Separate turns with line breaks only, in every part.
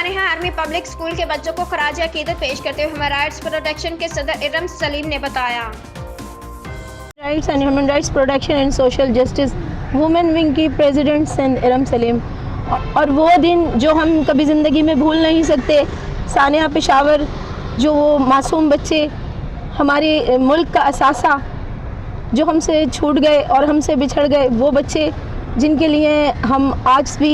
Sania army public school के बच्चों को खराज अकीदत पेश करते हुए ह्यूमन राइट्स प्रोटेक्शन के सदर इरम सलीम ने बताया।
Rights and human rights protection and social justice women wing की प्रेसिडेंट सिंध इरम सलीम, और वो दिन जो हम कभी ज़िंदगी में भूल नहीं सकते। सानिया पेशावर, जो वो मासूम बच्चे, हमारे मुल्क का असासा जो हमसे छूट गए और हमसे बिछड़ गए, वो बच्चे जिनके लिए हम आज भी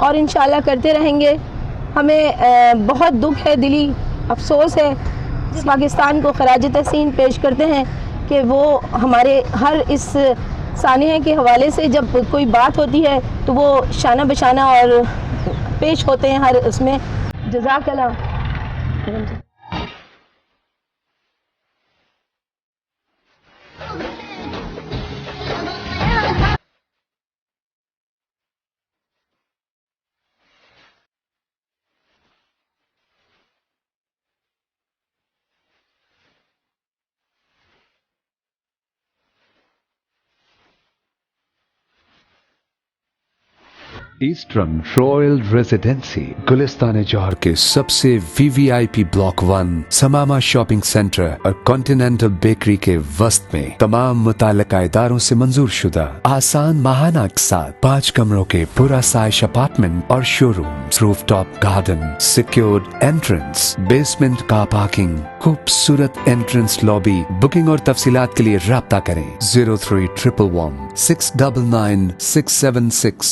और इंशाल्लाह करते रहेंगे। हमें बहुत दुख है, दिली अफसोस है। पाकिस्तान को खराज तहसीन पेश करते हैं कि वो हमारे हर इस सानिया के हवाले से जब कोई बात होती है तो वो शाना बशाना और पेश होते हैं हर उसमें। जज़ाकल्लाह।
ईस्टर्न रॉयल रेजिडेंसी गुलिस्तान जौहर के सबसे वीवीआईपी ब्लॉक 1 समामा शॉपिंग सेंटर और कॉन्टिनेंटल बेकरी के वस्त में तमाम मुताल्लिका इदारों से मंजूर शुदा आसान माहाना के साथ 5 कमरों के पूरा साइज अपार्टमेंट और showroom, rooftop garden, secured entrance, basement car parking, खूबसूरत एंट्रेंस लॉबी। बुकिंग और तफसीलात के लिए राब्ता करें 0311 699 676।